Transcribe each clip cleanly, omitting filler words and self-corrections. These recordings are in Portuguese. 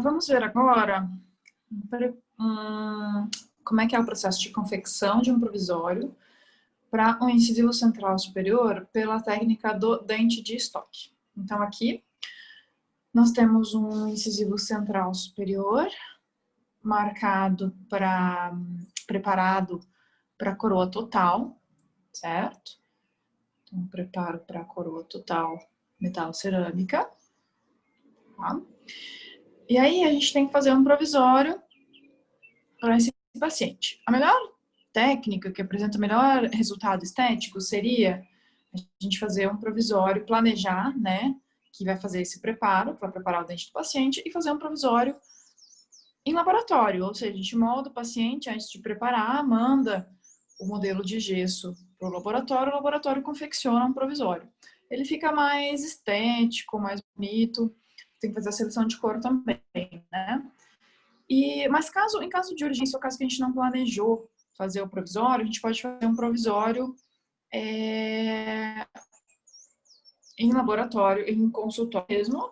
Vamos ver agora como é que é o processo de confecção de um provisório para um incisivo central superior pela técnica do dente de estoque. Então, aqui nós temos um incisivo central superior preparado para coroa total, certo? Então, preparo para coroa total metal cerâmica, tá? E aí a gente tem que fazer um provisório para esse paciente. A melhor técnica que apresenta o melhor resultado estético seria a gente fazer um provisório, planejar, né, que vai fazer esse preparo para preparar o dente do paciente e fazer um provisório em laboratório, ou seja, a gente molda o paciente antes de preparar, manda o modelo de gesso para o laboratório confecciona um provisório. Ele fica mais estético, mais bonito, tem que fazer a seleção de cor também, né? Mas em caso de urgência, ou caso que a gente não planejou fazer o provisório, a gente pode fazer um provisório em laboratório, em consultório mesmo,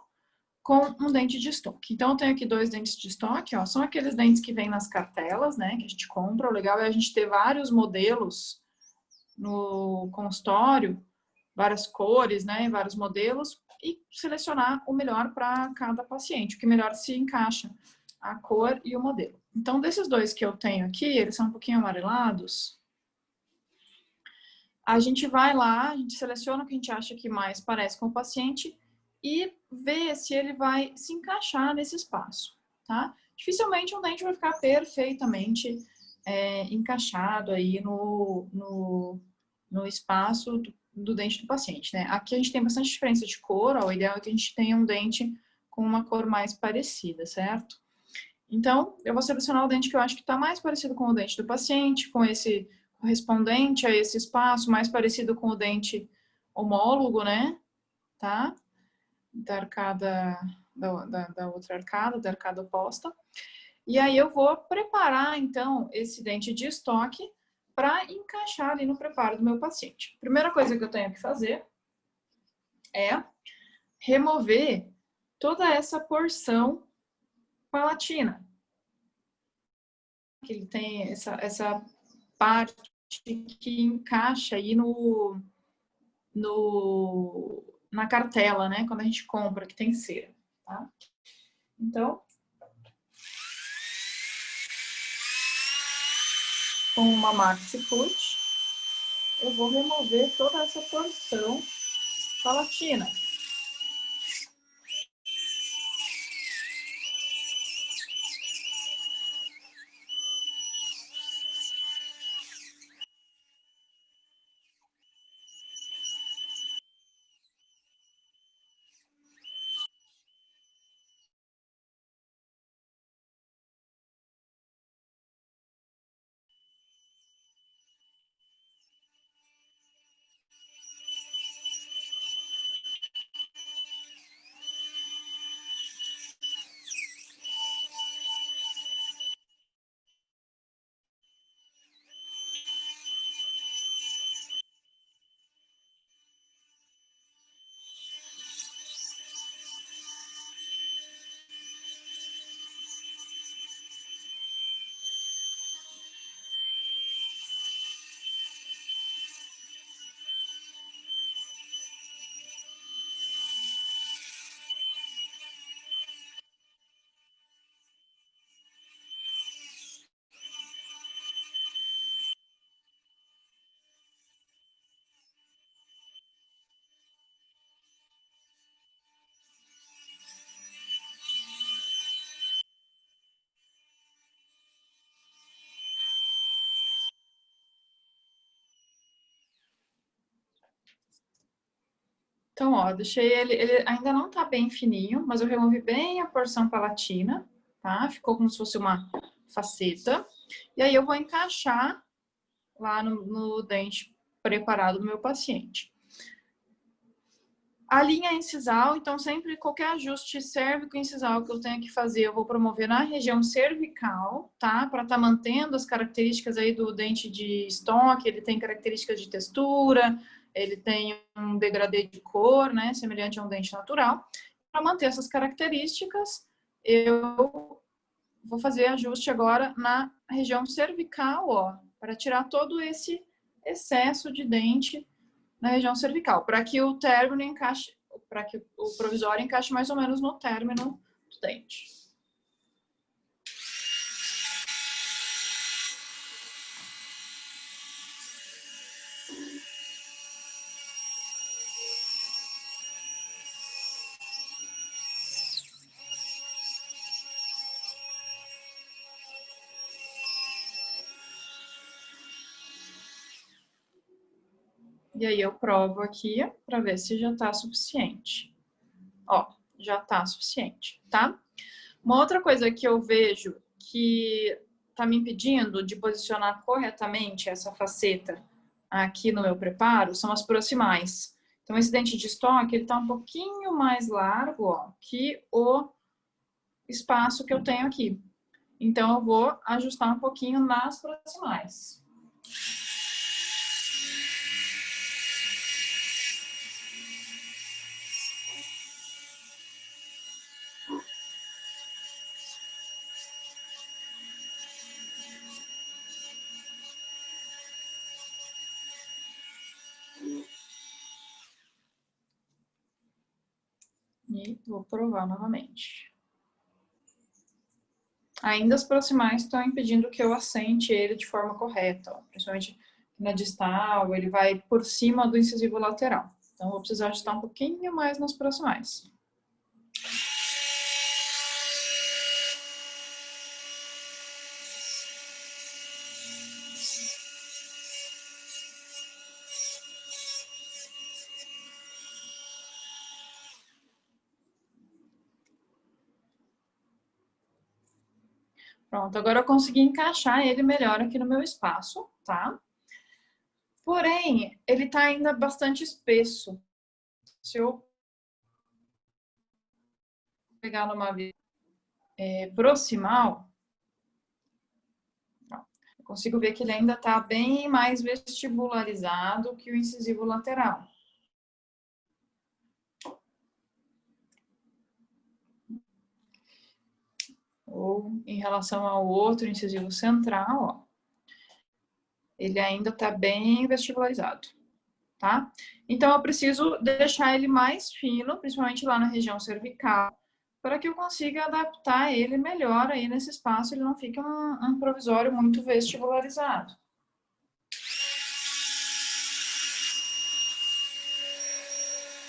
com um dente de estoque. Então, eu tenho aqui 2 dentes de estoque, ó, são aqueles dentes que vêm nas cartelas, né, que a gente compra. O legal é a gente ter vários modelos no consultório, várias cores, né, vários modelos, e selecionar o melhor para cada paciente, o que melhor se encaixa, a cor e o modelo. Então, desses 2 que eu tenho aqui, eles são um pouquinho amarelados, a gente vai lá, a gente seleciona o que a gente acha que mais parece com o paciente e vê se ele vai se encaixar nesse espaço, tá? Dificilmente um dente vai ficar perfeitamente encaixado aí no espaço do dente do paciente, né? Aqui a gente tem bastante diferença de cor, ó, o ideal é que a gente tenha um dente com uma cor mais parecida, certo? Então, eu vou selecionar o dente que eu acho que está mais parecido com o dente do paciente, com esse correspondente a esse espaço, mais parecido com o dente homólogo, né? Tá? Da arcada, da outra arcada, da arcada oposta. E aí eu vou preparar, então, esse dente de estoque para encaixar ali no preparo do meu paciente. Primeira coisa que eu tenho que fazer é remover toda essa porção palatina. Que ele tem essa parte que encaixa aí na cartela, né? Quando a gente compra, que tem cera, tá? Então, com uma maxi cut, eu vou remover toda essa porção palatina. Então, ó, deixei ele ainda não tá bem fininho, mas eu removi bem a porção palatina, tá? Ficou como se fosse uma faceta. E aí eu vou encaixar lá no dente preparado do meu paciente. A linha incisal, então sempre qualquer ajuste cérvico-incisal que eu tenha que fazer, eu vou promover na região cervical, tá? Para estar mantendo as características aí do dente de estoque, ele tem características de textura, ele tem um degradê de cor, né? Semelhante a um dente natural. Para manter essas características, eu vou fazer ajuste agora na região cervical, ó, para tirar todo esse excesso de dente na região cervical, para que o término encaixe, para que o provisório encaixe mais ou menos no término do dente. E aí eu provo aqui para ver se já está suficiente. Ó, já está suficiente, tá? Uma outra coisa que eu vejo que está me impedindo de posicionar corretamente essa faceta aqui no meu preparo são as proximais. Então, esse dente de estoque, ele está um pouquinho mais largo, ó, que o espaço que eu tenho aqui. Então, eu vou ajustar um pouquinho nas proximais. E vou provar novamente. Ainda as proximais estão impedindo que eu assente ele de forma correta, ó, principalmente na distal, ele vai por cima do incisivo lateral. Então, vou precisar ajustar um pouquinho mais nas proximais. Pronto, agora eu consegui encaixar ele melhor aqui no meu espaço, tá? Porém, ele tá ainda bastante espesso. Se eu pegar numa proximal, eu consigo ver que ele ainda tá bem mais vestibularizado que o incisivo lateral. Ou em relação ao outro incisivo central, ó, ele ainda está bem vestibularizado, tá? Então, eu preciso deixar ele mais fino, principalmente lá na região cervical, para que eu consiga adaptar ele melhor aí nesse espaço, ele não fique um provisório muito vestibularizado.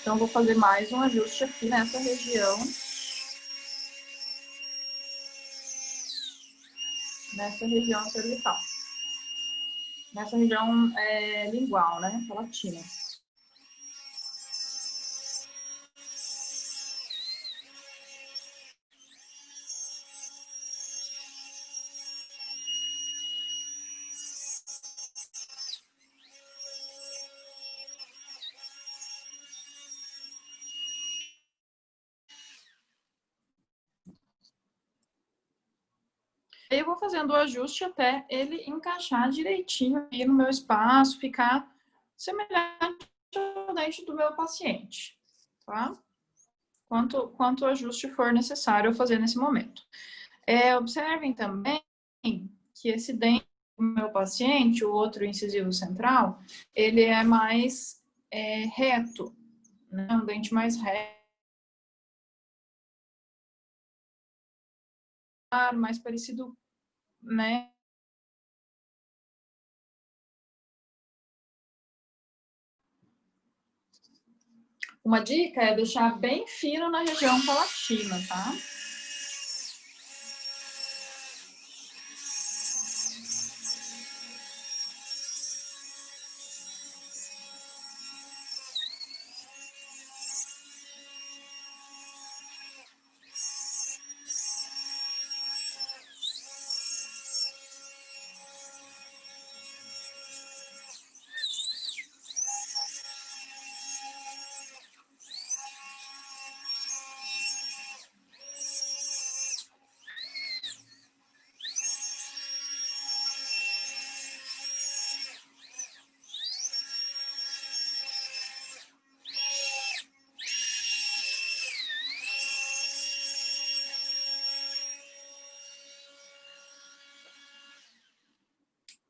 Então, vou fazer mais um ajuste aqui nessa região. Nessa região cervical. Nessa região lingual, né? Palatina. Eu vou fazendo o ajuste até ele encaixar direitinho aí no meu espaço, ficar semelhante ao dente do meu paciente, tá? Quanto ajuste for necessário eu fazer nesse momento. Observem também que esse dente do meu paciente, o outro incisivo central, ele é mais reto, né? Um dente mais reto, mais parecido, né? Uma dica é deixar bem fino na região palatina, tá?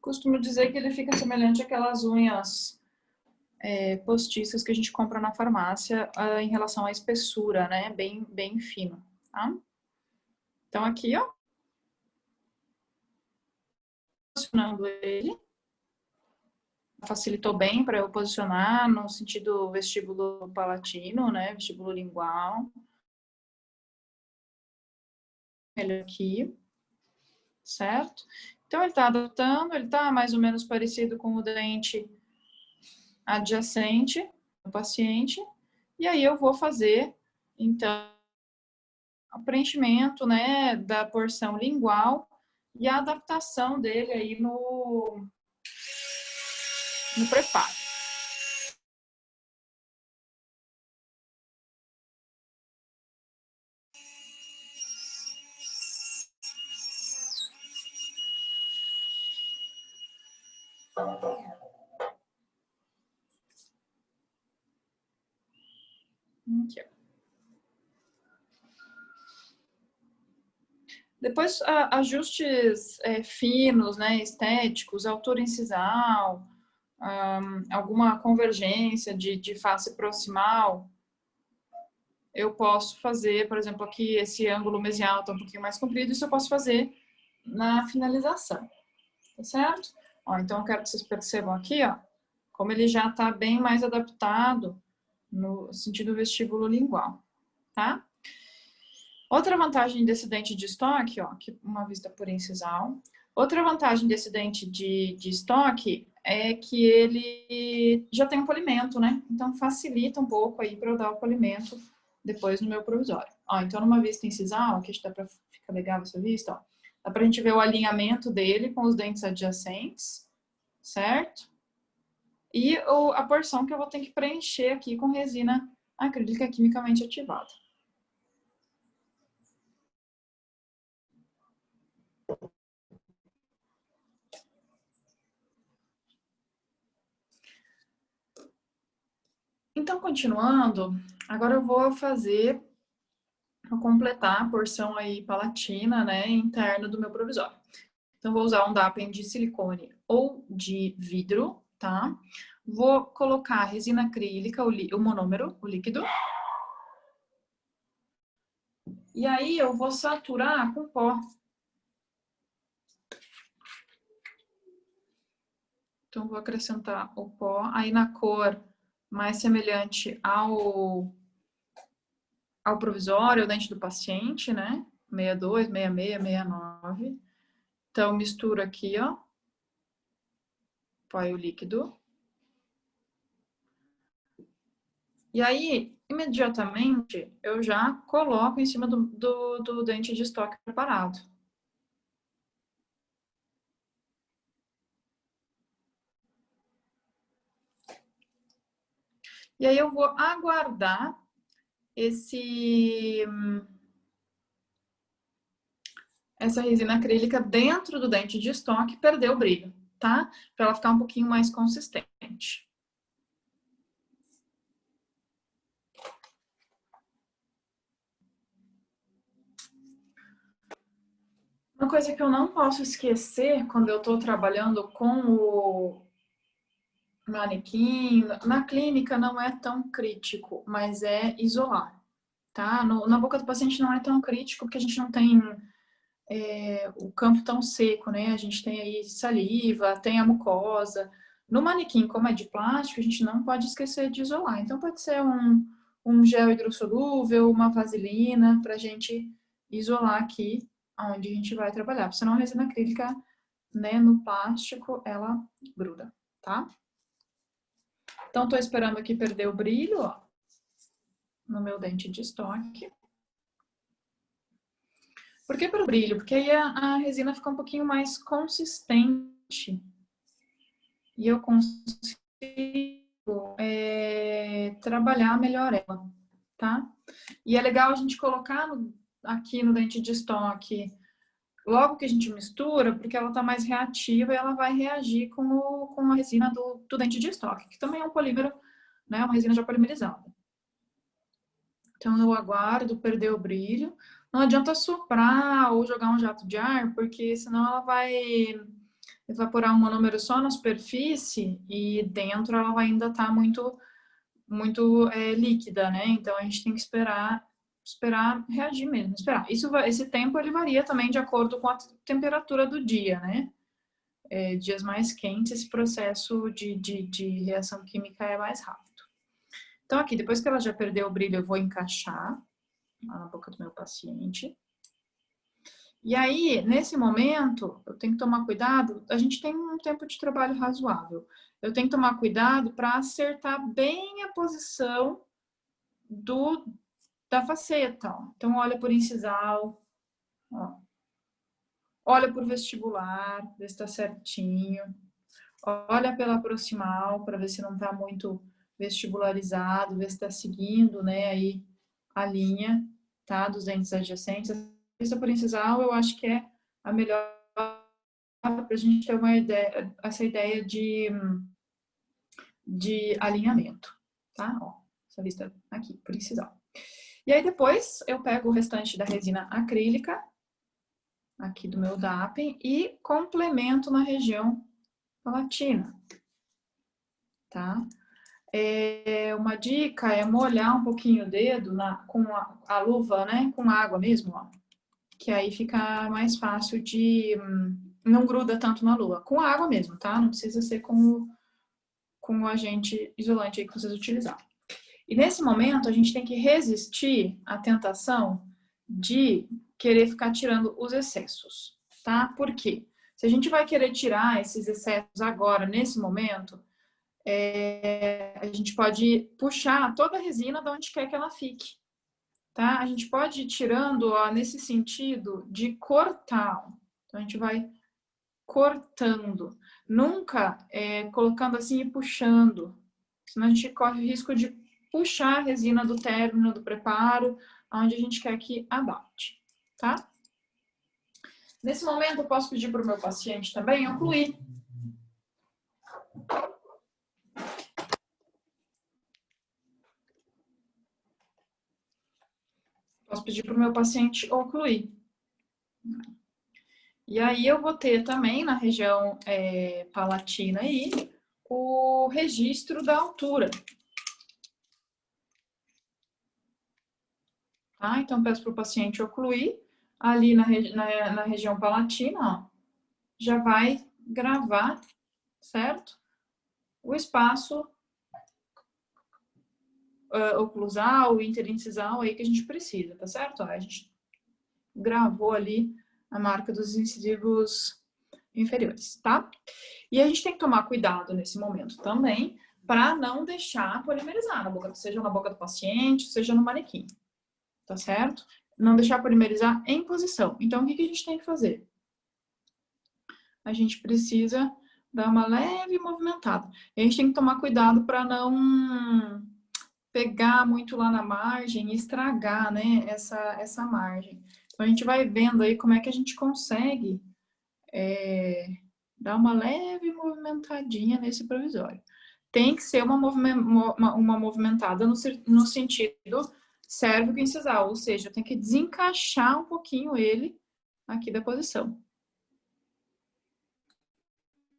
costumo dizer que ele fica semelhante àquelas unhas postiças que a gente compra na farmácia em relação à espessura, né? Bem fino, tá? Então, aqui, ó. Posicionando ele. Facilitou bem para eu posicionar no sentido vestíbulo palatino, né? Vestíbulo lingual. Ele aqui, certo? Então, ele está adaptando, ele está mais ou menos parecido com o dente adjacente do paciente. E aí eu vou fazer, então, o preenchimento, né, da porção lingual e a adaptação dele aí no preparo. Aqui, ó. Depois, ajustes finos, né, estéticos, altura incisal, alguma convergência de face proximal, eu posso fazer, por exemplo, aqui esse ângulo mesial está um pouquinho mais comprido, isso eu posso fazer na finalização, tá certo? Ó, então, eu quero que vocês percebam aqui, ó, como ele já está bem mais adaptado no sentido vestíbulo lingual, tá? Outra vantagem desse dente de estoque, ó, aqui uma vista por incisal. Outra vantagem desse dente de estoque é que ele já tem um polimento, né? Então facilita um pouco aí para eu dar o polimento depois no meu provisório. Ó, então numa vista incisal, aqui dá para ficar legal essa vista, ó. Dá pra gente ver o alinhamento dele com os dentes adjacentes, certo? E a porção que eu vou ter que preencher aqui com resina acrílica quimicamente ativada. Então, continuando, agora eu vou completar a porção aí palatina, né, interna do meu provisório. Então, vou usar um DAPEN de silicone ou de vidro, tá? Vou colocar a resina acrílica, o monômero, o líquido. E aí, eu vou saturar com pó. Então, vou acrescentar o pó aí na cor mais semelhante ao provisório, o dente do paciente, né? 62, 66, 69. Então, misturo aqui, ó. Põe o líquido. E aí, imediatamente, eu já coloco em cima do dente de estoque preparado. E aí, eu vou aguardar essa resina acrílica dentro do dente de estoque perder o brilho, tá? Para ela ficar um pouquinho mais consistente. Uma coisa que eu não posso esquecer quando eu estou trabalhando com o manequim, na clínica não é tão crítico, mas é isolar, tá? Na boca do paciente não é tão crítico porque a gente não tem o campo tão seco, né? A gente tem aí saliva, tem a mucosa. No manequim, como é de plástico, a gente não pode esquecer de isolar. Então, pode ser um gel hidrossolúvel, uma vaselina, para a gente isolar aqui onde a gente vai trabalhar. Porque senão a resina acrílica, né, no plástico, ela gruda, tá? Então, estou esperando aqui perder o brilho, ó, no meu dente de estoque. Por que para o brilho? Porque aí a resina fica um pouquinho mais consistente. E eu consigo trabalhar melhor ela, tá? E é legal a gente colocar aqui no dente de estoque logo que a gente mistura, porque ela tá mais reativa e ela vai reagir com a resina do dente de estoque, que também é um polímero, né? Uma resina já polimerizada. Então, eu aguardo perder o brilho. Não adianta soprar ou jogar um jato de ar, porque senão ela vai evaporar um monômero só na superfície e dentro ela vai ainda estar muito líquida, né? Então a gente tem que esperar reagir mesmo, esperar. Esse tempo ele varia também de acordo com a temperatura do dia, né? Dias mais quentes, esse processo de reação química é mais rápido. Então aqui, depois que ela já perdeu o brilho, eu vou encaixar lá na boca do meu paciente. E aí, nesse momento, eu tenho que tomar cuidado, a gente tem um tempo de trabalho razoável. Eu tenho que tomar cuidado para acertar bem a posição da faceta. Ó. Então, olha por incisal, ó. Olha por vestibular, ver se está certinho. Olha pela proximal, para ver se não está muito vestibularizado, ver se está seguindo, né, aí a linha, tá, dos dentes adjacentes. A vista por incisal, eu acho que é a melhor para a gente ter uma ideia, essa ideia de alinhamento, tá? Ó, essa vista aqui, por incisal. E aí depois eu pego o restante da resina acrílica, aqui do meu DAPEN, e complemento na região palatina, tá? Uma dica é molhar um pouquinho o dedo com a luva, né? Com água mesmo, ó. Que aí fica mais fácil não gruda tanto na luva. Com água mesmo, tá? Não precisa ser com o agente isolante aí que vocês utilizaram. E nesse momento, a gente tem que resistir à tentação de querer ficar tirando os excessos, tá? Por quê? Se a gente vai querer tirar esses excessos agora, nesse momento, a gente pode puxar toda a resina de onde quer que ela fique, tá? A gente pode ir tirando, ó, nesse sentido de cortar. Então, a gente vai cortando. Nunca colocando assim e puxando. Senão a gente corre o risco de puxar a resina do término, do preparo, onde a gente quer que adapte, tá? Nesse momento, eu posso pedir para o meu paciente também ocluir. Posso pedir para o meu paciente ocluir. E aí eu vou ter também na região palatina aí o registro da altura. Tá? Então, peço para o paciente ocluir. Ali na região palatina, ó, já vai gravar, certo? O espaço oclusal, interincisal aí que a gente precisa, tá certo? Ó, a gente gravou ali a marca dos incisivos inferiores, tá? E a gente tem que tomar cuidado nesse momento também para não deixar polimerizar na boca, seja na boca do paciente, seja no manequim, tá certo? Não deixar polimerizar em posição. Então, o que a gente tem que fazer? A gente precisa dar uma leve movimentada. E a gente tem que tomar cuidado para não pegar muito lá na margem e estragar, né, essa margem. Então, a gente vai vendo aí como é que a gente consegue dar uma leve movimentadinha nesse provisório. Tem que ser uma movimentada no sentido cérvico-incisal, ou seja, tem que desencaixar um pouquinho ele aqui da posição.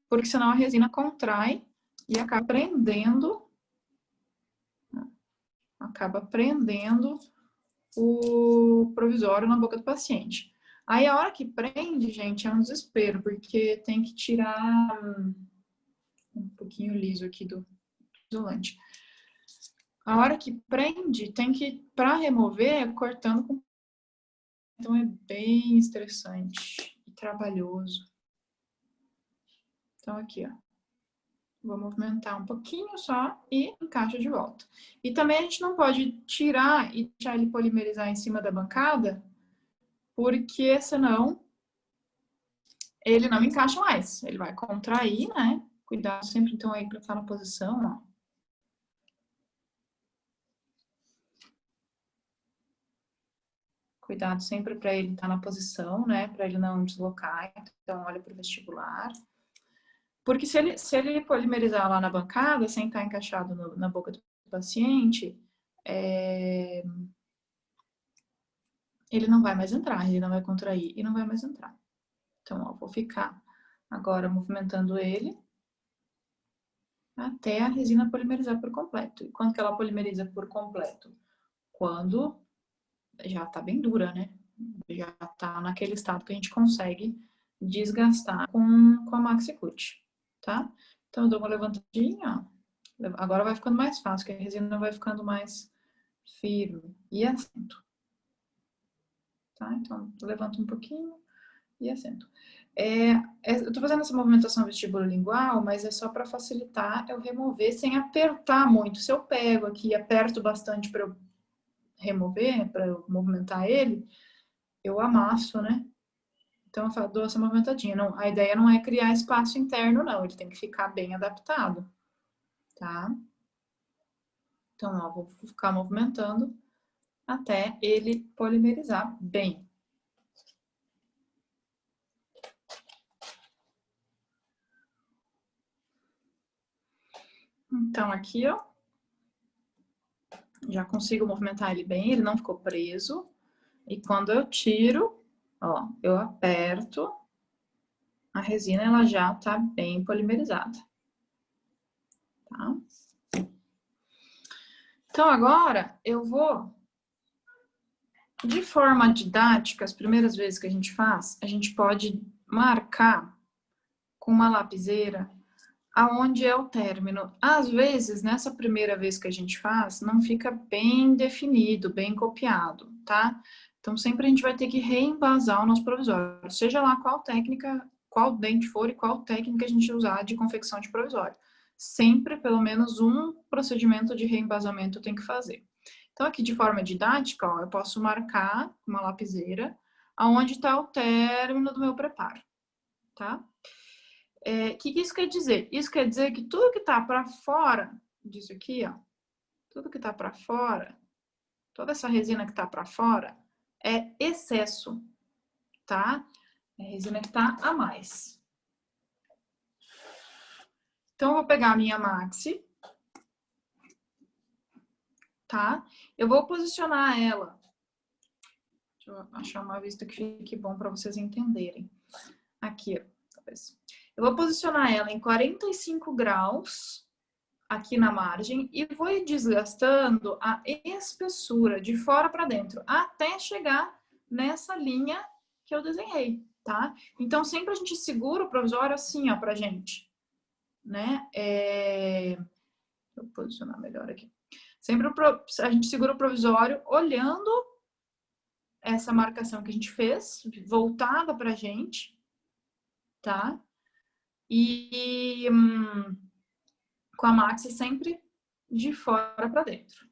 Porque senão a resina contrai e acaba prendendo o provisório na boca do paciente. Aí a hora que prende, gente, é um desespero, porque tem que tirar um pouquinho liso aqui do isolante. A hora que prende, tem que, para remover, cortando com... Então é bem estressante e trabalhoso. Então aqui, ó. Vou movimentar um pouquinho só e encaixa de volta. E também a gente não pode tirar e deixar ele polimerizar em cima da bancada, porque senão ele não encaixa mais. Ele vai contrair, né? Cuidado sempre, então, aí para estar na posição, ó. Cuidado sempre para ele estar na posição, né? Para ele não deslocar. Então, olha para o vestibular. Porque se ele polimerizar lá na bancada, sem estar encaixado na boca do paciente, ele não vai mais entrar, ele não vai contrair e não vai mais entrar. Então, ó, vou ficar Agora, movimentando ele até a resina polimerizar por completo. E quando que ela polimeriza por completo? Quando já tá bem dura, né? Já tá naquele estado que a gente consegue desgastar com a MaxiCut, tá? Então, eu dou uma levantadinha, ó. Agora vai ficando mais fácil, que a resina vai ficando mais firme e assento, tá? Então, eu levanto um pouquinho e assento. Eu tô fazendo essa movimentação vestibulolingual, mas é só para facilitar eu remover sem apertar muito. Se eu pego aqui e aperto bastante para eu remover, para eu movimentar ele, eu amasso, né? Então eu dou essa movimentadinha. Não, a ideia não é criar espaço interno, não. Ele tem que ficar bem adaptado, tá? Então, ó, vou ficar movimentando até ele polimerizar bem. Então, aqui, ó, já consigo movimentar ele bem, ele não ficou preso. E quando eu tiro, ó, eu aperto, a resina ela já tá bem polimerizada, tá? Então, agora eu vou, de forma didática, as primeiras vezes que a gente faz, a gente pode marcar com uma lapiseira aonde é o término. Às vezes, nessa primeira vez que a gente faz, não fica bem definido, bem copiado, tá? Então, sempre a gente vai ter que reembasar o nosso provisório, seja lá qual técnica, qual dente for e qual técnica a gente usar de confecção de provisório. Sempre, pelo menos, um procedimento de reembasamento tem que fazer. Então, aqui de forma didática, ó, eu posso marcar com uma lapiseira aonde está o término do meu preparo, tá? Que isso quer dizer? Isso quer dizer que tudo que está para fora disso aqui, ó, tudo que está para fora, toda essa resina que está para fora é excesso, tá? É resina que está a mais. Então, eu vou pegar a minha maxi, tá? Eu vou posicionar ela. Deixa eu achar uma vista que fique bom para vocês entenderem. Aqui, ó, talvez. Eu vou posicionar ela em 45 graus aqui na margem e vou ir desgastando a espessura de fora para dentro até chegar nessa linha que eu desenhei, tá? Então, sempre a gente segura o provisório assim, ó, pra gente, né? Vou posicionar melhor aqui. Sempre a gente segura o provisório olhando essa marcação que a gente fez, voltada pra gente, tá? E com a maxi sempre de fora para dentro.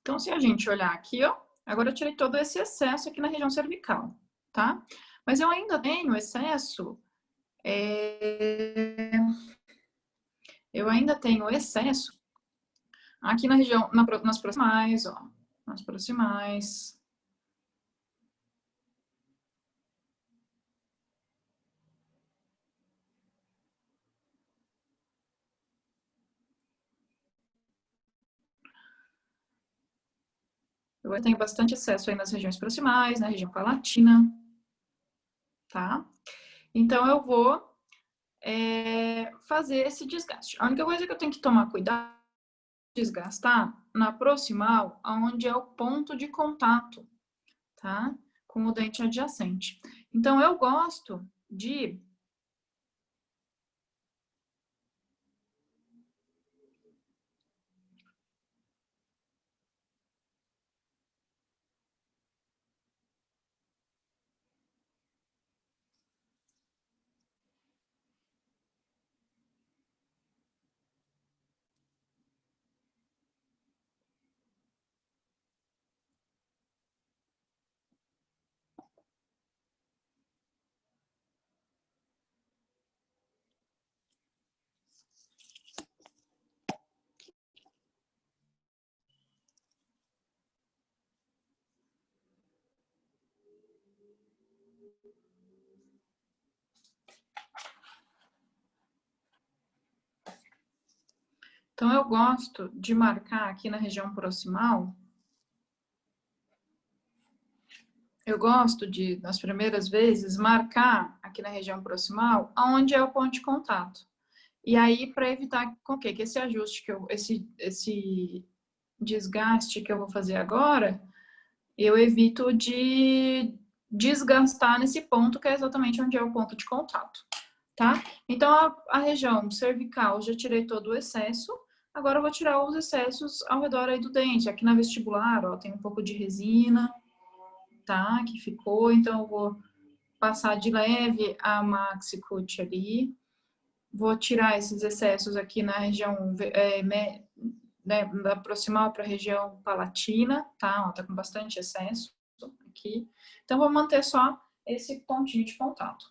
Então, se a gente olhar aqui, ó, agora eu tirei todo esse excesso aqui na região cervical, tá? Mas eu ainda tenho excesso, eu ainda tenho excesso aqui na região, nas proximais, ó, nas proximais. Eu tenho bastante excesso aí nas regiões proximais, na região palatina, tá? Então, eu vou fazer esse desgaste. A única coisa que eu tenho que tomar cuidado é desgastar na proximal, onde é o ponto de contato, tá? Com o dente adjacente. Então, eu gosto de Então, eu gosto de marcar aqui na região proximal. Eu gosto de, nas primeiras vezes, marcar aqui na região proximal aonde é o ponto de contato. E aí, para evitar com que esse ajuste, esse desgaste que eu vou fazer agora, eu evito de desgastar nesse ponto, que é exatamente onde é o ponto de contato, tá? Então, a região cervical, eu já tirei todo o excesso. Agora eu vou tirar os excessos ao redor aí do dente. Aqui na vestibular, ó, tem um pouco de resina, tá? Que ficou, então eu vou passar de leve a MaxiCut ali. Vou tirar esses excessos aqui na região né, da proximal para a região palatina, tá? Ó, tá com bastante excesso aqui. Então, vou manter só esse pontinho de contato.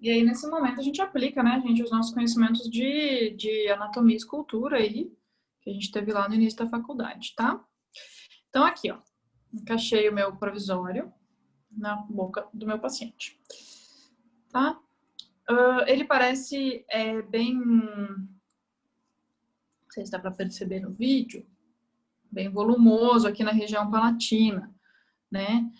E aí, nesse momento, a gente aplica, né, gente, os nossos conhecimentos de anatomia e escultura aí, que a gente teve lá no início da faculdade, tá? Então, aqui, ó, encaixei o meu provisório na boca do meu paciente, tá? Ele parece bem, não sei se dá para perceber no vídeo, bem volumoso aqui na região palatina, né?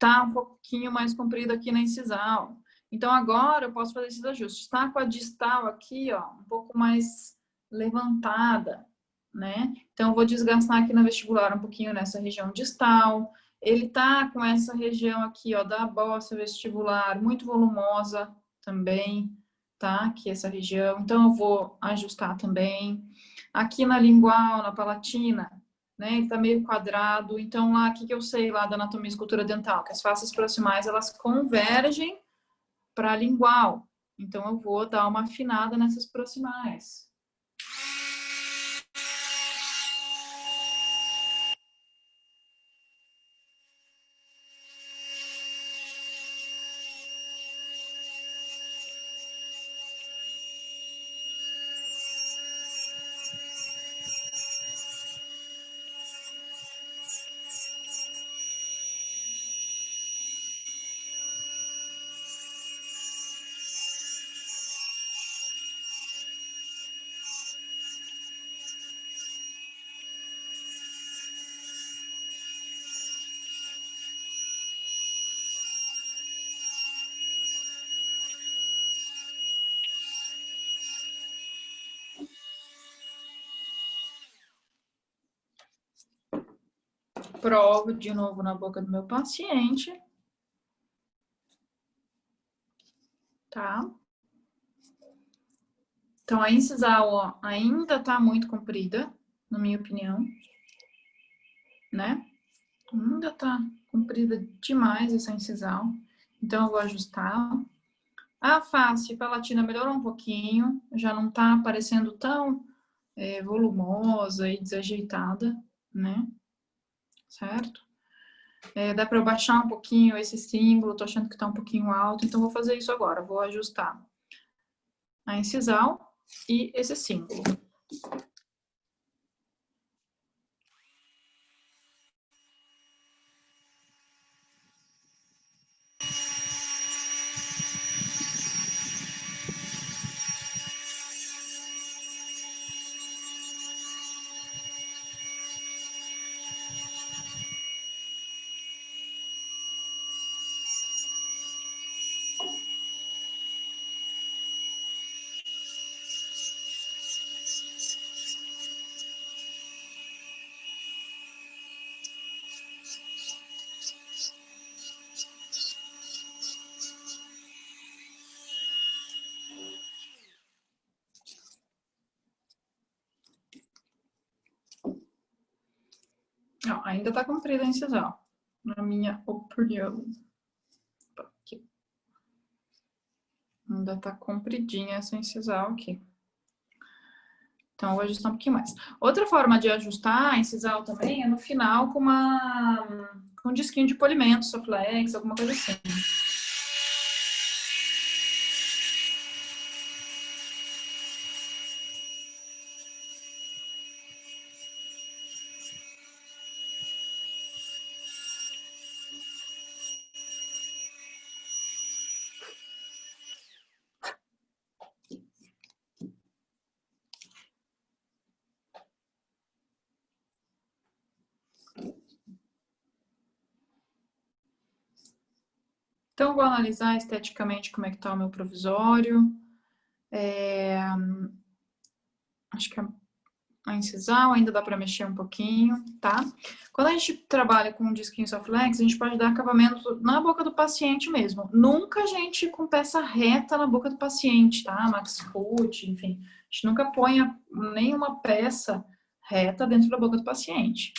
Tá um pouquinho mais comprido aqui na incisal. Então, agora eu posso fazer esses ajustes. Tá com a distal aqui, ó, um pouco mais levantada, né? Então, eu vou desgastar aqui na vestibular um pouquinho nessa região distal. Ele tá com essa região aqui, ó, da bossa vestibular, muito volumosa também, tá? Aqui essa região. Então, eu vou ajustar também. Aqui na lingual, na palatina, né? Ele tá meio quadrado. Então, lá, o que eu sei lá da anatomia e escultura dental? Que as faces proximais, elas convergem para a lingual. Então, eu vou dar uma afinada nessas proximais. provo de novo na boca do meu paciente. Tá? Então, a incisal, ó, ainda tá muito comprida, na minha opinião, né? Ainda tá comprida demais essa incisal. Então, eu vou ajustar. A face palatina melhorou um pouquinho, já não tá parecendo tão volumosa e desajeitada, né? Certo? Dá para eu baixar um pouquinho esse símbolo, tô achando que tá um pouquinho alto, então vou fazer isso agora. Vou ajustar a incisal e esse símbolo. Não, ainda tá comprida a incisal, na minha opinião. Aqui. Ainda tá compridinha essa incisal aqui. Então, eu vou ajustar um pouquinho mais. Outra forma de ajustar a incisal também é no final com um disquinho de polimento, Soflex, alguma coisa assim. Então, vou analisar esteticamente como é que tá o meu provisório. Acho que a incisal ainda dá para mexer um pouquinho, tá? Quando a gente trabalha com um disquinho Soflex, a gente pode dar acabamento na boca do paciente mesmo. Nunca a gente com peça reta na boca do paciente, tá? Max Foot, enfim. A gente nunca põe nenhuma peça reta dentro da boca do paciente.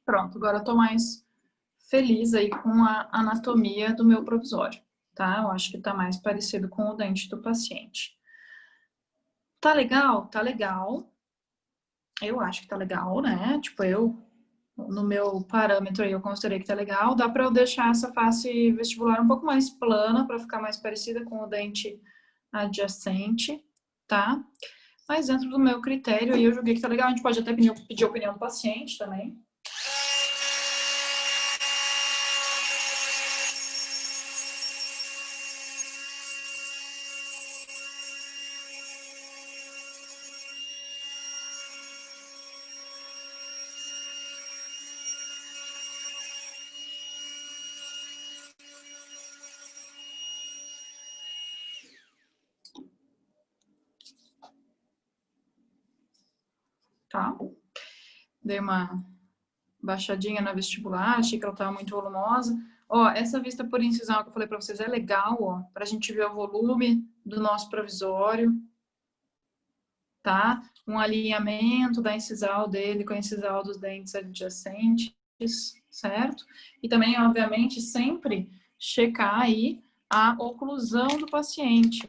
Pronto, agora eu tô mais feliz aí com a anatomia do meu provisório, tá? Eu acho que tá mais parecido com o dente do paciente. Tá legal? Tá legal. Eu acho que tá legal, né? Tipo, no meu parâmetro aí, eu considerei que tá legal. Dá pra eu deixar essa face vestibular um pouco mais plana, pra ficar mais parecida com o dente adjacente, tá? Mas dentro do meu critério aí, eu julguei que tá legal. A gente pode até pedir a opinião do paciente também. Tá? Dei uma baixadinha na vestibular, achei que ela tava muito volumosa. Ó, essa vista por incisão que eu falei pra vocês é legal, ó, pra gente ver o volume do nosso provisório, tá? Um alinhamento da incisal dele com a incisal dos dentes adjacentes, certo? E também, obviamente, sempre checar aí a oclusão do paciente,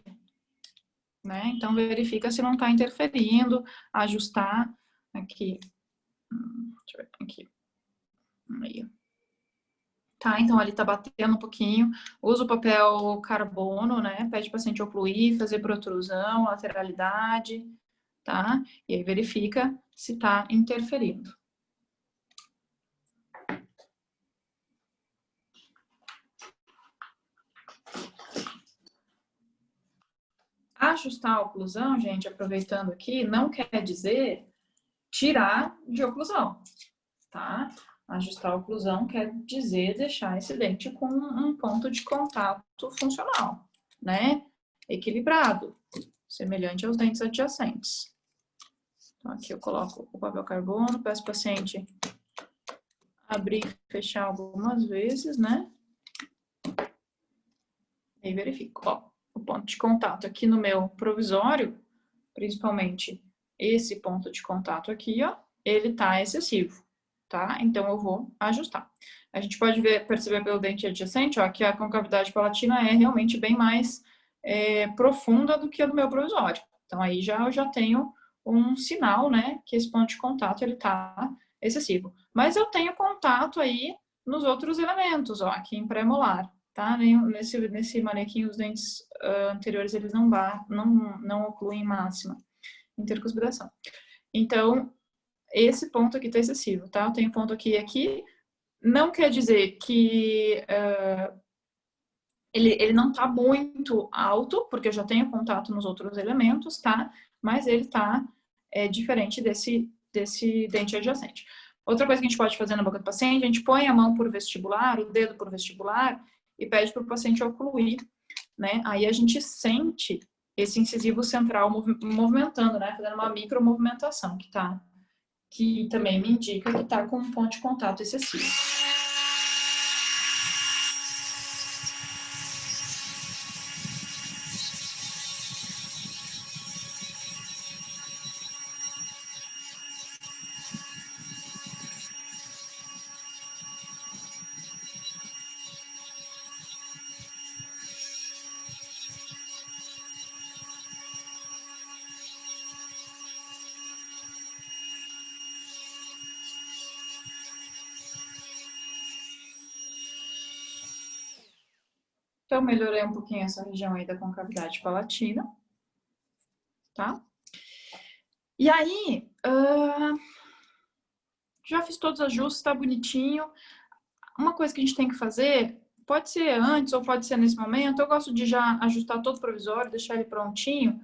né? Então, verifica se não está interferindo, ajustar aqui. Deixa eu ver aqui. Aí. Tá, então ali tá batendo um pouquinho. Usa o papel carbono, né? Pede o paciente ocluir, fazer protrusão, lateralidade, tá? E aí verifica se tá interferindo. Ajustar a oclusão, gente, aproveitando aqui, não quer dizer tirar de oclusão, tá? Ajustar a oclusão quer dizer deixar esse dente com um ponto de contato funcional, né? Equilibrado, semelhante aos dentes adjacentes. Então, aqui eu coloco o papel carbono, peço para o paciente abrir e fechar algumas vezes, né? E verifico, ó, o ponto de contato aqui no meu provisório, principalmente esse ponto de contato aqui, ó, ele tá excessivo, tá? Então, eu vou ajustar. A gente pode perceber pelo dente adjacente, ó, que a concavidade palatina é realmente bem mais profunda do que a do meu provisório. Então, aí eu já tenho um sinal, né, que esse ponto de contato, ele tá excessivo. Mas eu tenho contato aí nos outros elementos, ó, aqui em pré-molar, tá? Nesse manequim, os dentes anteriores, eles não ocluem máxima intercuspidação. Então, esse ponto aqui tá excessivo, tá? Eu tenho ponto aqui e aqui. Não quer dizer que ele não tá muito alto, porque eu já tenho contato nos outros elementos, tá? Mas ele tá diferente desse dente adjacente. Outra coisa que a gente pode fazer na boca do paciente, a gente põe a mão por vestibular, o dedo por vestibular, e pede para o paciente ocluir, né? Aí a gente sente esse incisivo central movimentando, né? Fazendo uma micromovimentação, que também me indica que tá com um ponto de contato excessivo. Então, melhorei um pouquinho essa região aí da concavidade palatina, tá? E aí, já fiz todos os ajustes, tá bonitinho. Uma coisa que a gente tem que fazer, pode ser antes ou pode ser nesse momento, eu gosto de já ajustar todo o provisório, deixar ele prontinho,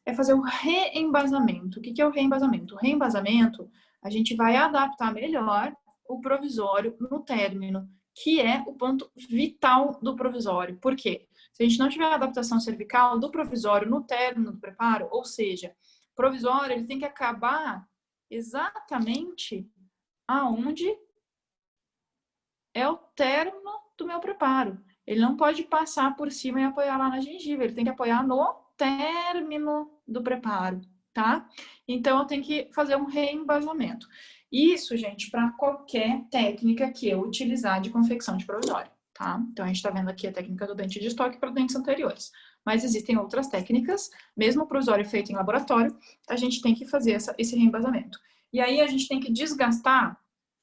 é fazer o reembasamento. O que é o reembasamento? O reembasamento, a gente vai adaptar melhor o provisório no término, que é o ponto vital do provisório. Por quê? Se a gente não tiver a adaptação cervical do provisório no término do preparo, ou seja, o provisório ele tem que acabar exatamente aonde é o término do meu preparo. Ele não pode passar por cima e apoiar lá na gengiva, ele tem que apoiar no término do preparo, tá? Então, eu tenho que fazer um reembasamento. Isso, gente, para qualquer técnica que eu utilizar de confecção de provisório, tá? Então, a gente está vendo aqui a técnica do dente de estoque para dentes anteriores. Mas existem outras técnicas, mesmo o provisório feito em laboratório, a gente tem que fazer esse reembasamento. E aí, a gente tem que desgastar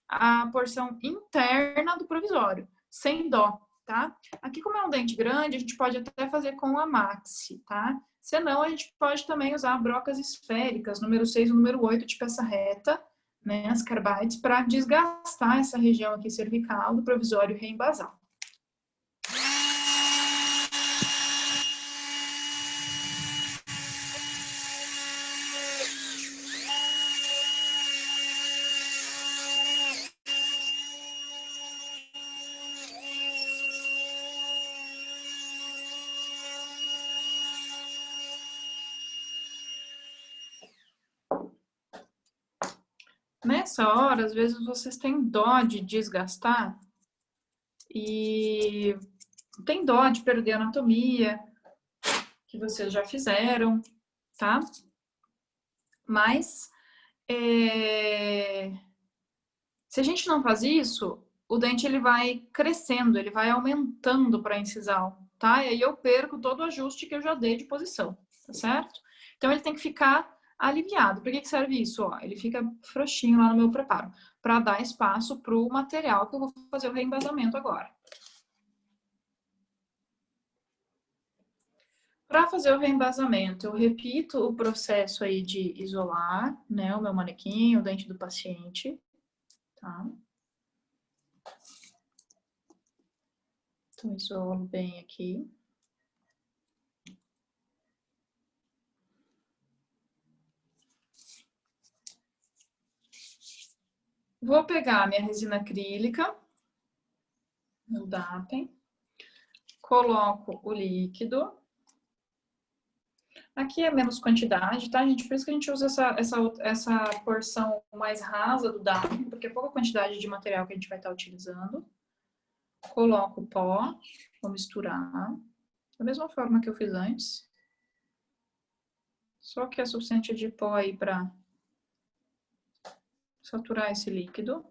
a porção interna do provisório, sem dó, tá? Aqui, como é um dente grande, a gente pode até fazer com a maxi, tá? Senão, a gente pode também usar brocas esféricas, número 6 e número 8 de peça reta, né, as carbides, para desgastar essa região aqui cervical do provisório reembasal. Nessa hora, às vezes vocês têm dó de desgastar e tem dó de perder a anatomia que vocês já fizeram, tá? Mas se a gente não faz isso, o dente ele vai crescendo, ele vai aumentando para a incisal, tá? E aí eu perco todo o ajuste que eu já dei de posição. tá certo? Então, ele tem que ficar aliviado. Para que serve isso? Ó, ele fica frouxinho lá no meu preparo, para dar espaço para o material que eu vou fazer o reembasamento agora. Para fazer o reembasamento, eu repito o processo aí de isolar, né, o meu manequim, o dente do paciente, tá? Então, isolo bem aqui. Vou pegar minha resina acrílica, meu DAPEN, coloco o líquido. Aqui é menos quantidade, tá, gente? Por isso que a gente usa essa porção mais rasa do DAPEN, porque é pouca quantidade de material que a gente vai estar utilizando. Coloco o pó, vou misturar, da mesma forma que eu fiz antes. Só que é suficiente de pó aí para saturar esse líquido.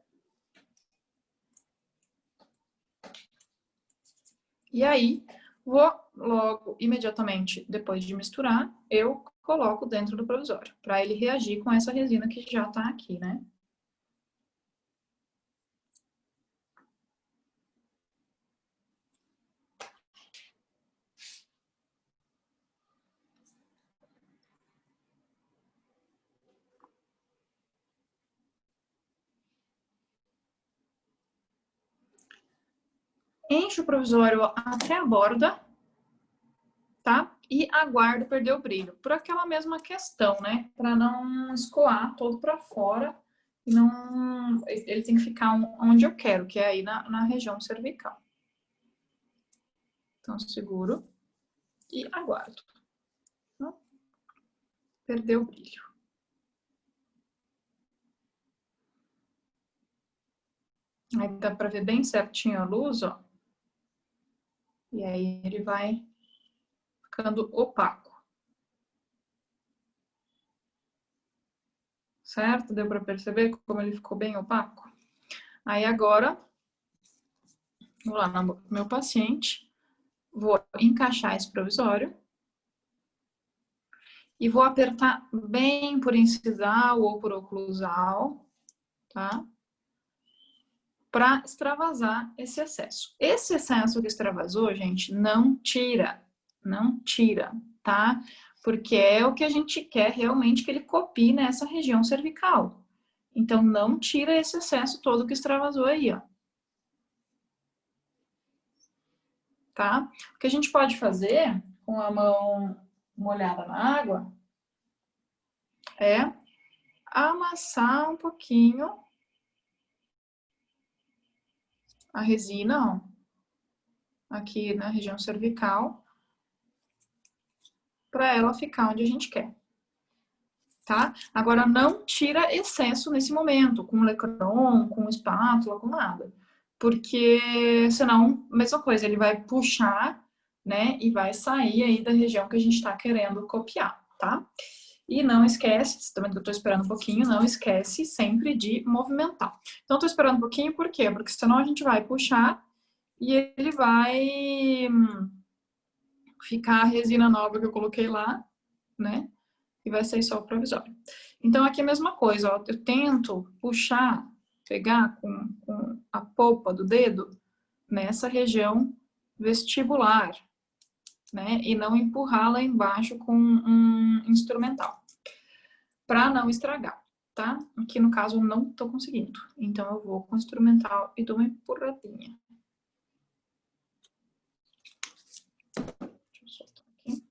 E aí, vou logo, imediatamente, depois de misturar, eu coloco dentro do provisório, para ele reagir com essa resina que já tá aqui, né? Encho o provisório até a borda, tá? E aguardo perder o brilho. Por aquela mesma questão, né? Para não escoar todo para fora. E não... Ele tem que ficar onde eu quero, que é aí na região cervical. Então, seguro e aguardo. Não perder o brilho. Aí dá para ver bem certinho a luz, ó. E aí ele vai ficando opaco. Certo? Deu para perceber como ele ficou bem opaco? Aí agora, vou lá no meu paciente, vou encaixar esse provisório e vou apertar bem por incisal ou por oclusal, tá? Para extravasar esse excesso. Esse excesso que extravasou, gente, não tira, tá? Porque é o que a gente quer realmente que ele copie nessa região cervical. Então, não tira esse excesso todo que extravasou aí, ó. Tá? O que a gente pode fazer com a mão molhada na água é amassar um pouquinho a resina, ó, aqui na região cervical, para ela ficar onde a gente quer. Tá? Agora, não tira excesso nesse momento, com lecron, com espátula, com nada. Porque, senão, mesma coisa, ele vai puxar, né, e vai sair aí da região que a gente está querendo copiar, tá? E não esquece, também que eu tô esperando um pouquinho, não esquece sempre de movimentar. Então, eu tô esperando um pouquinho, por quê? Porque senão a gente vai puxar e ele vai ficar a resina nova que eu coloquei lá, né? E vai sair só o provisório. Então, aqui é a mesma coisa, ó, eu tento puxar, pegar com a polpa do dedo nessa região vestibular, né? E não empurrar lá embaixo com um instrumental, para não estragar, tá? Aqui no caso eu não tô conseguindo, então eu vou com o instrumental e dou uma empurradinha. Deixa eu soltar aqui.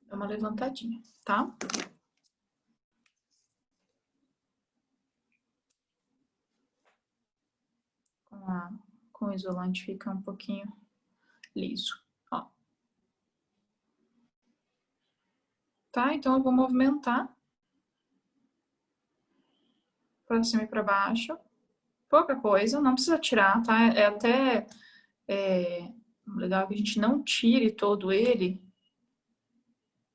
Dá uma levantadinha, tá? Com o isolante fica um pouquinho liso, ó. Tá? Então eu vou movimentar para cima e para baixo. Pouca coisa, não precisa tirar, tá? É até legal que a gente não tire todo ele,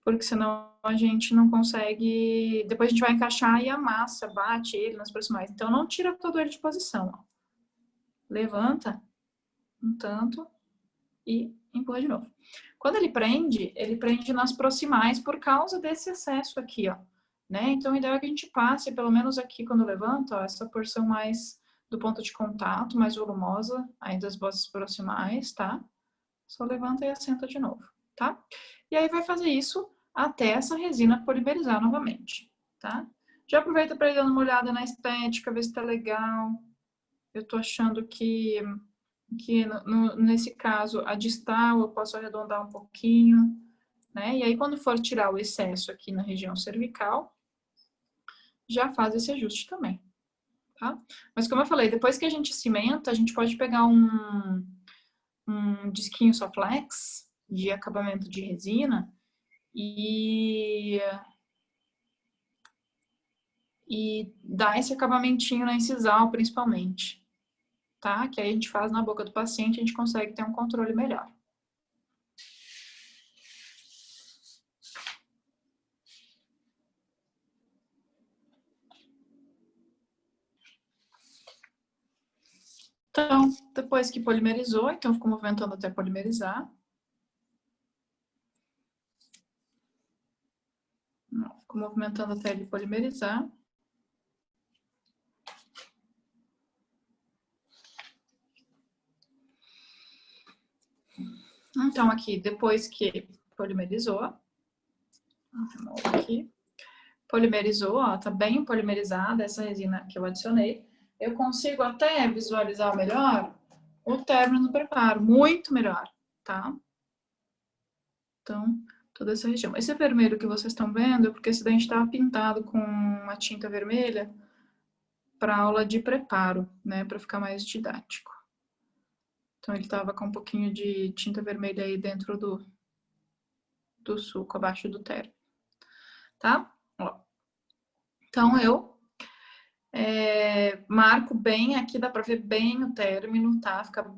porque senão a gente não consegue... Depois a gente vai encaixar e amassa, bate ele nas proximais. Então, não tira todo ele de posição, ó. Levanta um tanto e empurra de novo. Quando ele prende nas proximais por causa desse excesso aqui, ó, né? Então, o ideal é que a gente passe, pelo menos aqui quando levanta, ó, essa porção mais do ponto de contato, mais volumosa, aí das bosses proximais, tá? Só levanta e assenta de novo, tá? E aí vai fazer isso até essa resina polimerizar novamente, tá? Já aproveita para ir dando uma olhada na estética, ver se tá legal. Eu tô achando que nesse caso, a distal eu posso arredondar um pouquinho, né? E aí, quando for tirar o excesso aqui na região cervical, já faz esse ajuste também, tá? Mas como eu falei, depois que a gente cimenta, a gente pode pegar um disquinho Soflex de acabamento de resina e dar esse acabamentinho na incisal, principalmente, tá? Que aí a gente faz na boca do paciente, a gente consegue ter um controle melhor. Então, depois que polimerizou, então eu fico movimentando até polimerizar. Fico movimentando até ele polimerizar. Então, aqui, depois que polimerizou, aqui, polimerizou, ó, tá bem polimerizada essa resina que eu adicionei. Eu consigo até visualizar melhor o término do preparo, muito melhor, tá? Então, toda essa região. Esse vermelho que vocês estão vendo é porque esse dente estava pintado com uma tinta vermelha para aula de preparo, né, para ficar mais didático. Então, ele estava com um pouquinho de tinta vermelha aí dentro do suco, abaixo do término, tá? Ó. Então, eu marco bem, aqui dá para ver bem o término, tá? Fica,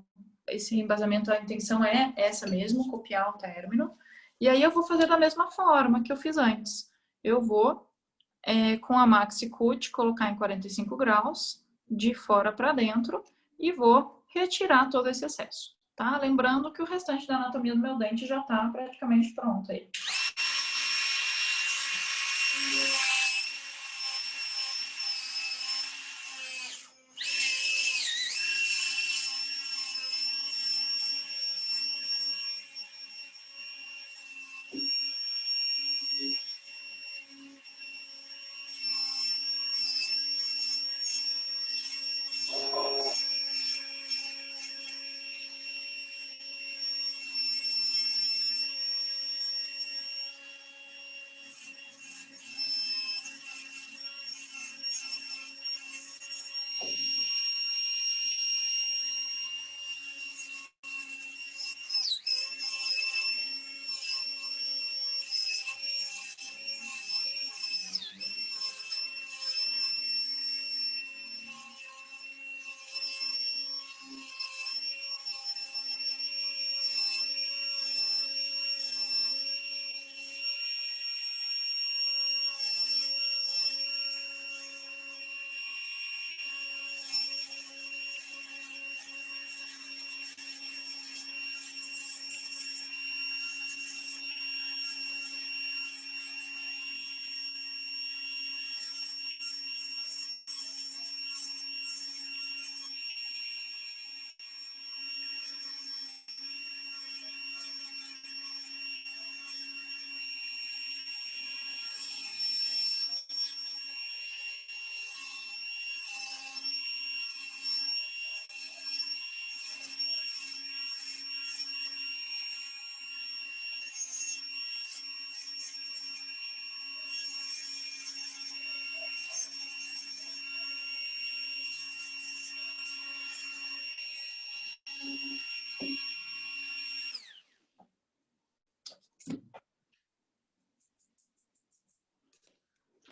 esse embasamento, a intenção é essa mesmo, copiar o término. E aí eu vou fazer da mesma forma que eu fiz antes. Eu vou, com a Maxi Cut, colocar em 45 graus, de fora para dentro, e vou retirar todo esse excesso, tá? Lembrando que o restante da anatomia do meu dente já tá praticamente pronto aí.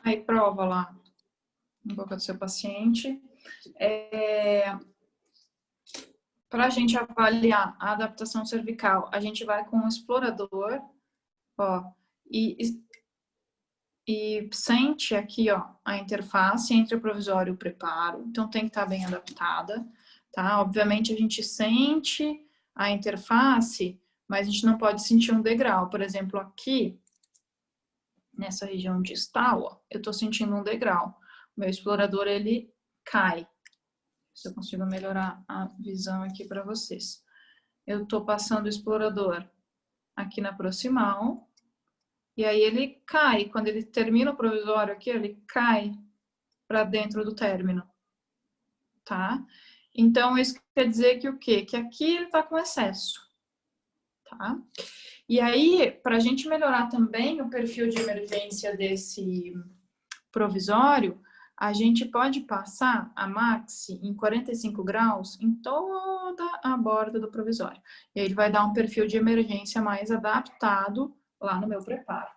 Aí prova lá na boca do seu paciente. Para a gente avaliar a adaptação cervical, a gente vai com um explorador, ó, e sente aqui, ó, a interface entre o provisório e o preparo. Então, tem que estar bem adaptada, tá? Obviamente, a gente sente a interface, mas a gente não pode sentir um degrau. Por exemplo, aqui, nessa região distal, ó, eu estou sentindo um degrau. O meu explorador, ele cai. Se eu consigo melhorar a visão aqui para vocês. Eu estou passando o explorador aqui na proximal, e aí ele cai. Quando ele termina o provisório aqui, ele cai para dentro do término, tá? Então, isso quer dizer que o quê? Que aqui ele está com excesso, tá? E aí, para a gente melhorar também o perfil de emergência desse provisório, a gente pode passar a maxi em 45 graus em toda a borda do provisório. E aí ele vai dar um perfil de emergência mais adaptado lá no meu preparo.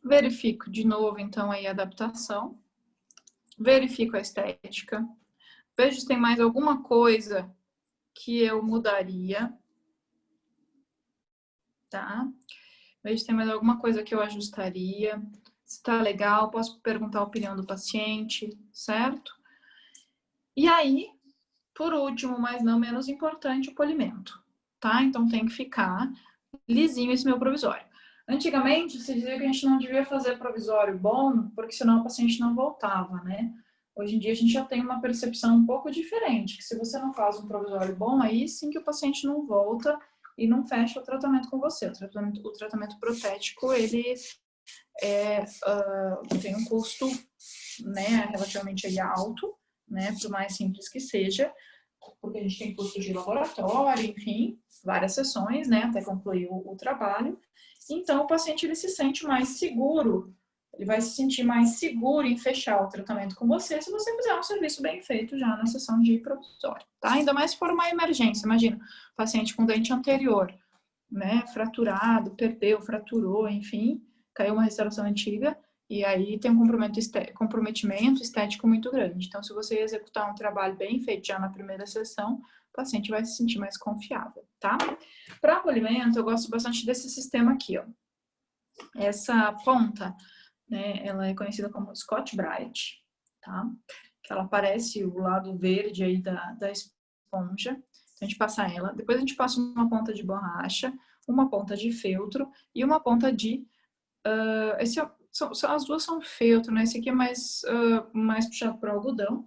Verifico de novo, então, aí a adaptação. Verifico a estética. Vejo se tem mais alguma coisa que eu mudaria. Tá? Vejo se tem mais alguma coisa que eu ajustaria. Se tá legal, posso perguntar a opinião do paciente, certo? E aí, por último, mas não menos importante, o polimento, tá? Então tem que ficar lisinho esse meu provisório. Antigamente, se dizia que a gente não devia fazer provisório bom, porque senão o paciente não voltava, né? Hoje em dia a gente já tem uma percepção um pouco diferente, que se você não faz um provisório bom, aí sim que o paciente não volta e não fecha o tratamento com você. O tratamento protético, ele tem um custo, né, relativamente aí alto, né, por mais simples que seja, porque a gente tem custos de laboratório, enfim, várias sessões, né, até concluir o trabalho. Então, o paciente ele se sente mais seguro, ele vai se sentir mais seguro em fechar o tratamento com você se você fizer um serviço bem feito já na sessão de provisório, tá? Ainda mais se for uma emergência, imagina, paciente com dente anterior, né, fraturado, perdeu, fraturou, enfim, caiu uma restauração antiga, e aí tem um comprometimento estético muito grande. Então, se você executar um trabalho bem feito já na primeira sessão, o paciente vai se sentir mais confiável, tá? Para polimento, eu gosto bastante desse sistema aqui, ó. Essa ponta, né, ela é conhecida como Scotch Brite, tá? Que ela parece o lado verde aí da esponja. Então, a gente passa ela, depois a gente passa uma ponta de borracha, uma ponta de feltro e uma ponta de... as duas são feltro, né? Esse aqui é mais puxado para algodão,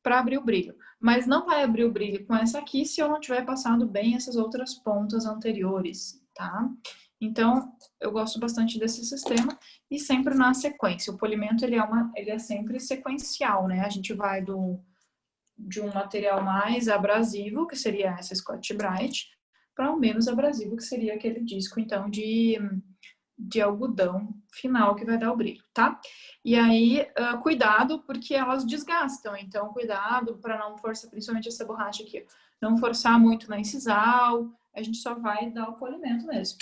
para abrir o brilho. Mas não vai abrir o brilho com essa aqui se eu não tiver passado bem essas outras pontas anteriores, tá? Então, eu gosto bastante desse sistema e sempre na sequência. O polimento, ele é sempre sequencial, né? A gente vai de um material mais abrasivo, que seria essa Scotch-Brite, para o menos abrasivo, que seria aquele disco, então, de algodão final que vai dar o brilho, tá? E aí, cuidado, porque elas desgastam. Então, cuidado para não forçar, principalmente essa borracha aqui, não forçar muito na incisal. A gente só vai dar o polimento mesmo.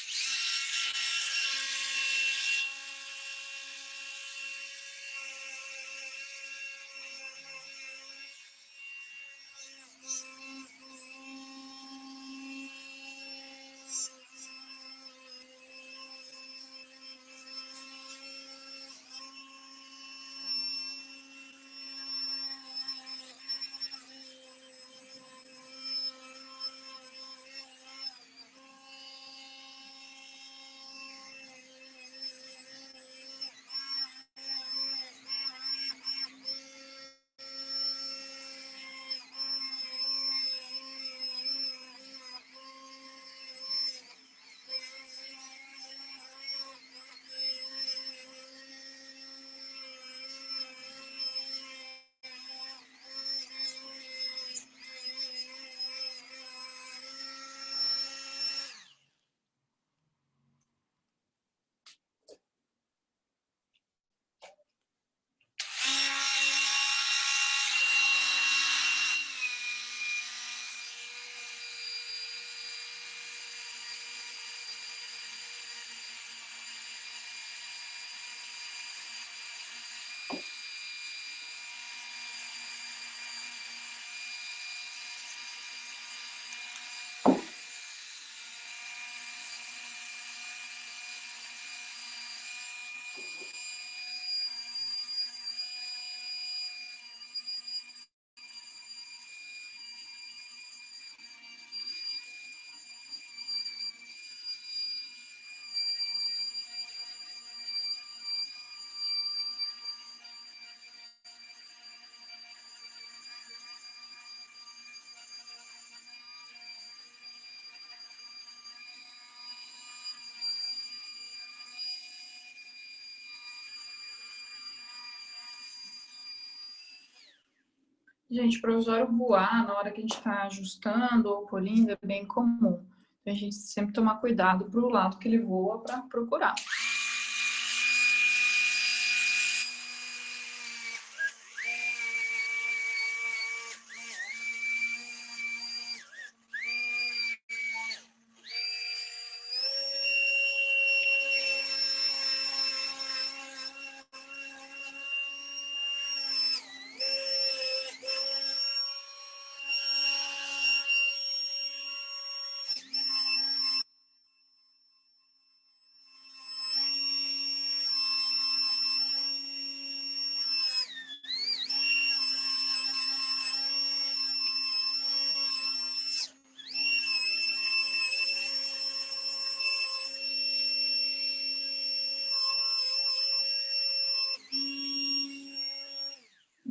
Gente, provisório voar na hora que a gente está ajustando ou polindo é bem comum. Então, a gente sempre tomar cuidado para o lado que ele voa para procurar.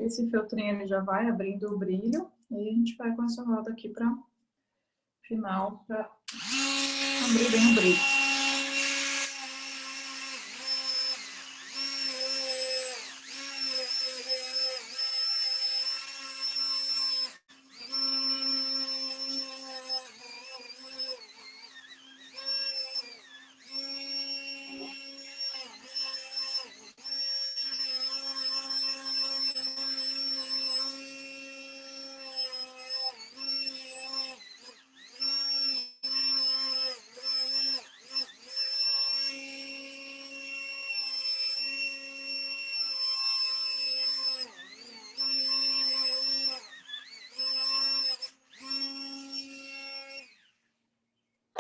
Esse feltrinho ele já vai abrindo o brilho e a gente vai com essa roda aqui para final, para abrir bem o brilho.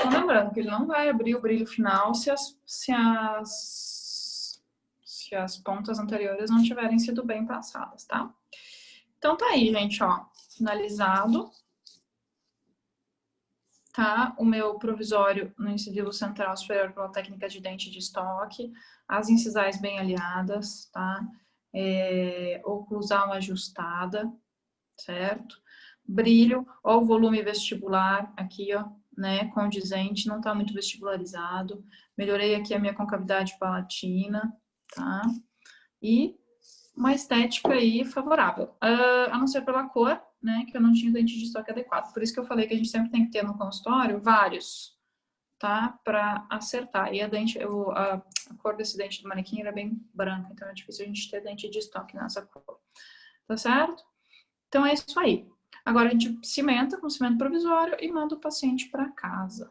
Lembrando que ele não vai abrir o brilho final se as pontas anteriores não tiverem sido bem passadas, tá? Então tá aí, gente, ó, finalizado, tá? O meu provisório no incisivo central superior pela técnica de dente de estoque, as incisais bem alinhadas, tá? Oclusal ajustada, certo? Brilho, ó, o volume vestibular aqui, ó, né, condizente, não tá muito vestibularizado. Melhorei aqui a minha concavidade palatina, tá? E uma estética aí favorável. A não ser pela cor, né, que eu não tinha dente de estoque adequado. Por isso que eu falei que a gente sempre tem que ter no consultório vários, tá? Para acertar. E a cor desse dente do manequim era bem branca, então é difícil a gente ter dente de estoque nessa cor. Tá certo? Então é isso aí. Agora a gente cimenta com cimento provisório e manda o paciente para casa.